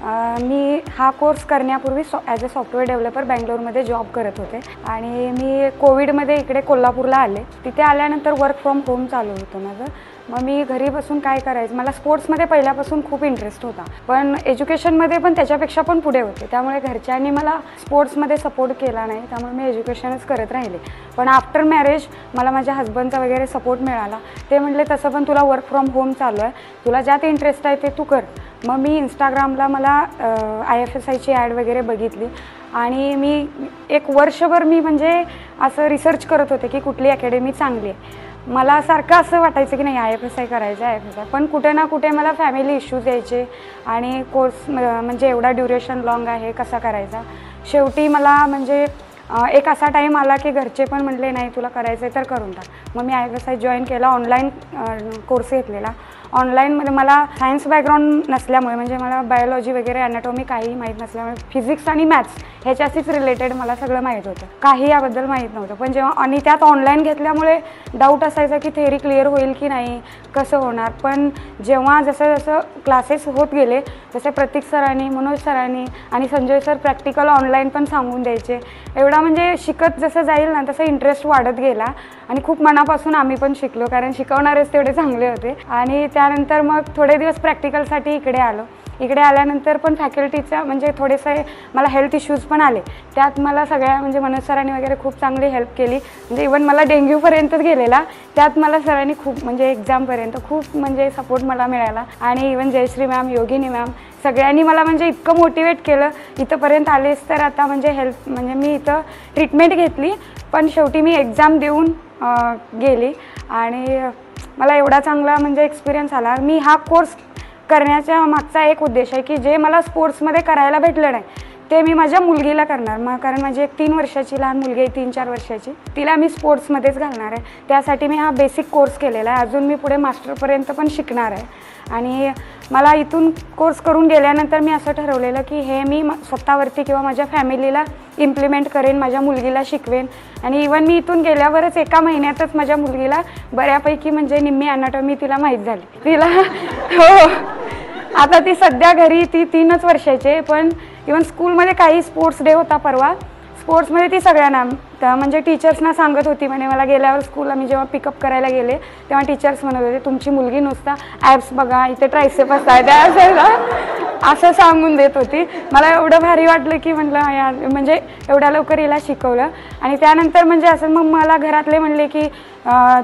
मी हा कोर्स करण्यापूर्वी as a software developer बँगलोरमध्ये जॉब करत होते आणि मी कोविडमध्ये इकडे कोल्हापूरला आले. तिथे आल्यानंतर वर्क फ्रॉम होम चालू होतं माझं. मग मी घरी बसून काय करायचं, मला स्पोर्ट्समध्ये पहिल्यापासून खूप इंटरेस्ट होता, पण एज्युकेशनमध्ये पण त्याच्यापेक्षा पण पुढे होते. त्यामुळे घरच्यांनी मला स्पोर्ट्समध्ये सपोर्ट केला नाही, त्यामुळे मी एज्युकेशनच करत राहिले. पण आफ्टर मॅरेज मला माझ्या हस्बंडचा वगैरे सपोर्ट मिळाला. ते म्हटले तसं पण तुला वर्क फ्रॉम होम चालू आहे, तुला ज्यात इंटरेस्ट आहे ते तू कर. मग मी इंस्टाग्रामला मला IFSIची ॲड वगैरे बघितली आणि मी एक वर्षभर मी म्हणजे असं रिसर्च करत होते की कुठली अकॅडमी चांगली आहे. मला सारखं असं वाटायचं की नाही IFSI करायचं आहे IFSI, पण कुठे ना कुठे मला फॅमिली इश्यूज यायचे आणि कोर्स म्हणजे एवढा ड्युरेशन लॉंग आहे, कसा करायचा. शेवटी मला म्हणजे एक असा टाईम आला की घरचे पण म्हटले नाही तुला करायचं आहे तर करून टाक. मग मी IFSI जॉईन केला, ऑनलाईन कोर्स घेतलेला. ऑनलाईनमध्ये मला सायन्स बॅकग्राऊंड नसल्यामुळे म्हणजे मला बायोलॉजी वगैरे ॲनाटॉमी काही माहीत नसल्यामुळे फिजिक्स आणि मॅथ्स ह्याच्याशीच रिलेटेड मला सगळं माहीत होतं, काही याबद्दल माहीत नव्हतं. पण जेव्हा आणि त्यात ऑनलाईन घेतल्यामुळे डाऊट असायचा की थेअरी क्लिअर होईल की नाही, कसं होणार. पण जेव्हा जसं जसं क्लासेस होत गेले तसे प्रतीक सरांनी, मनोज सरांनी आणि संजय सर प्रॅक्टिकल ऑनलाईन पण सांगून द्यायचे. एवढा म्हणजे शिकत जसं जाईल ना तसं इंटरेस्ट वाढत गेला आणि खूप मनापासून आम्ही पण शिकलो, कारण शिकवणारेच तेवढे चांगले होते. आणि त्यानंतर मग थोडे दिवस प्रॅक्टिकलसाठी इकडे आलो. इकडे आल्यानंतर पण फॅकल्टीचा म्हणजे थोडेसे मला हेल्थ इश्यूज पण आले. त्यात मला सगळ्या म्हणजे मनोज सरांनी वगैरे खूप चांगली हेल्प केली. म्हणजे इवन मला डेंग्यूपर्यंतच गेलेला, त्यात मला सरांनी खूप म्हणजे एक्झामपर्यंत खूप म्हणजे सपोर्ट मला मिळाला. आणि इवन जयश्री मॅम, योगिनी मॅम सगळ्यांनी मला म्हणजे इतकं मोटिवेट केलं इथंपर्यंत आलेस तर आता म्हणजे हेल्प म्हणजे मी इथं ट्रीटमेंट घेतली. पण शेवटी मी एक्झाम देऊन गेली आणि मला एवढा चांगला म्हणजे एक्सपिरियन्स आला. मी हा कोर्स करण्याच्या मागचा एक उद्देश आहे की जे मला स्पोर्ट्समध्ये करायला भेटलं नाही ते मी माझ्या मुलगीला करणार. मग कारण माझी एक 3 वर्षाची लहान मुलगी आहे, 3-4 वर्षाची, तिला मी स्पोर्ट्समध्येच घालणार आहे. त्यासाठी मी हा बेसिक कोर्स केलेला आहे. अजून मी पुढे मास्टरपर्यंत पण शिकणार आहे. आणि मला इथून कोर्स करून गेल्यानंतर मी असं ठरवलेलं की हे मी स्वतःवरती किंवा माझ्या फॅमिलीला इम्प्लिमेंट करेन, माझ्या मुलगीला शिकवेन. आणि इवन मी इथून गेल्यावरच एका महिन्यातच माझ्या मुलगीला बऱ्यापैकी म्हणजे निम्मी ॲनाटॉमी तिला माहीत झाली. तिला हो, आता ती सध्या घरी, ती 3च वर्षाची. पण इवन स्कूलमध्ये काही स्पोर्ट्स डे होता परवा, स्पोर्ट्समध्ये ती सगळ्यांना म्हणजे टीचर्सना सांगत होती. म्हणे मला गेल्यावर स्कूलला मी जेव्हा पिकअप करायला गेले तेव्हा टीचर्स म्हणत होते तुमची मुलगी नुसता ॲब्स बघा, इथे ट्रायसेप असतात त्या असायला, असं सांगून देत होती. मला एवढं भारी वाटलं की म्हटलं यार म्हणजे एवढ्या लवकर हिला शिकवलं. आणि त्यानंतर म्हणजे असं मग मला घरातले म्हणले की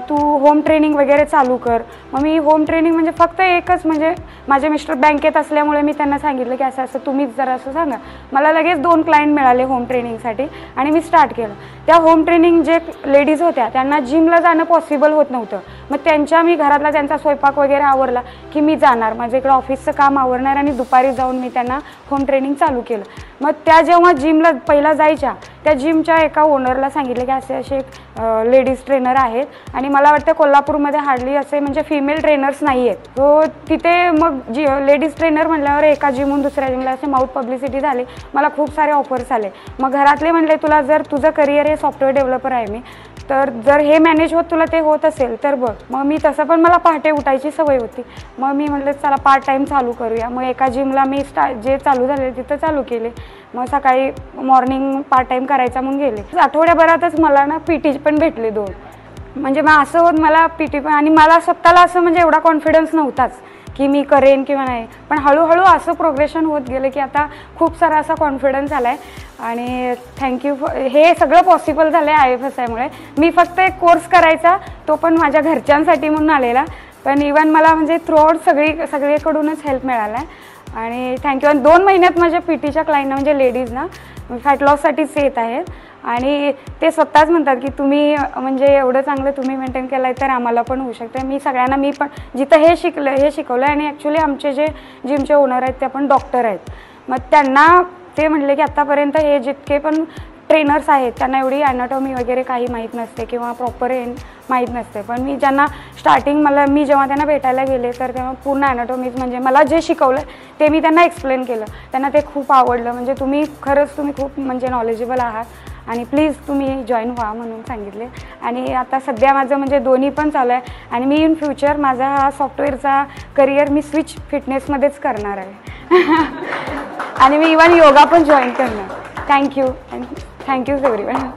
तू होम ट्रेनिंग वगैरे चालू कर. मग मी होम ट्रेनिंग म्हणजे फक्त एकच म्हणजे माझे मिस्टर बँकेत असल्यामुळे मी त्यांना सांगितलं की असं असं तुम्हीच जरा असं सांगा. मला लगेच 2 क्लायंट मिळाले होम ट्रेनिंगसाठी आणि मी स्टार्ट केलं. त्या होम ट्रेनिंग जे लेडीज होत्या त्यांना जिमला जाणं पॉसिबल होत नव्हतं. मग मी घरातला त्यांचा स्वयंपाक वगैरे आवरला की मी जाणार, माझं इकडं ऑफिसचं काम आवरणार आणि दुपारी जाऊन मी त्यांना होम ट्रेनिंग चालू केलं. मग त्या जेव्हा जिमला पहिला जायच्या त्या जिमच्या एका ओनरला सांगितलं की असे लेडीज ट्रेनर आहेत आणि मला वाटतं कोल्हापूरमध्ये हार्डली असे म्हणजे फिमेल ट्रेनर्स नाही आहेत. तो तिथे मग लेडीज ट्रेनर म्हटल्यावर एका जिमहून दुसऱ्या जिमला असे माउथ पब्लिसिटी झाली. मला खूप सारे ऑफर्स आले. मग घरातले म्हणले तुला जर तुझं करिअर हे सॉफ्टवेअर डेव्हलपर आहे मी, तर जर हे मॅनेज होत तुला ते होत असेल तर बघ. मग मी तसं पण मला पहाटे उठायची सवय होती. मग मी म्हटलं चला पार्ट टाईम चालू करूया. मग एका जिमला मी जे चालू झाले तिथं चालू केले. मग सकाळी मॉर्निंग पार्ट टाईम करायचा म्हणून गेले. आठवड्याभरातच मला ना PT पण भेटले 2. म्हणजे मग असं होत मला PT पण, आणि मला स्वतःला असं म्हणजे एवढा कॉन्फिडन्स नव्हताच की मी करेन किंवा नाही. पण हळूहळू असं प्रोग्रेशन होत गेलं की आता खूप सारा असा कॉन्फिडन्स आला आहे. आणि थँक्यू हे सगळं पॉसिबल झालं आहे IFSIमुळे. मी फक्त एक कोर्स करायचा, तो पण माझ्या घरच्यांसाठी म्हणून आलेला. पण इवन मला म्हणजे थ्रूआउट सगळीकडूनच हेल्प मिळाला आहे आणि थँक्यू. आणि 2 महिन्यात माझ्या PTच्या क्लायंटना म्हणजे लेडीजना फॅट लॉससाठीच येत आहेत आणि ते स्वतःच म्हणतात की तुम्ही म्हणजे एवढं चांगलं तुम्ही मेंटेन केलं आहे तर आम्हाला पण होऊ शकतं. मी सगळ्यांना मी पण जिथं हे शिकवलं आणि ॲक्च्युली आमचे जे जिमचे ओनर आहेत ते पण डॉक्टर आहेत. मग त्यांना ते म्हणले की आत्तापर्यंत हे जितके पण ट्रेनर्स आहेत त्यांना एवढी ॲनाटॉमी वगैरे काही माहीत नसते किंवा प्रॉपर माहीत नसते. पण मी ज्यांना स्टार्टिंग मी जेव्हा त्यांना भेटायला गेले तर तेव्हा पूर्ण ॲनाटॉमीज म्हणजे मला जे शिकवलं ते मी त्यांना एक्सप्लेन केलं. त्यांना ते खूप आवडलं. म्हणजे तुम्ही खूप म्हणजे नॉलेजेबल आहात आणि प्लीज तुम्ही जॉईन व्हा म्हणून सांगितले. आणि आता सध्या माझं म्हणजे दोन्ही पण चालू आहे आणि मी इन फ्युचर माझा हा सॉफ्टवेअरचा करिअर मी स्विच फिटनेसमध्येच करणार आहे. आणि मी इवन योगा पण जॉईन करणार. Thank you everyone.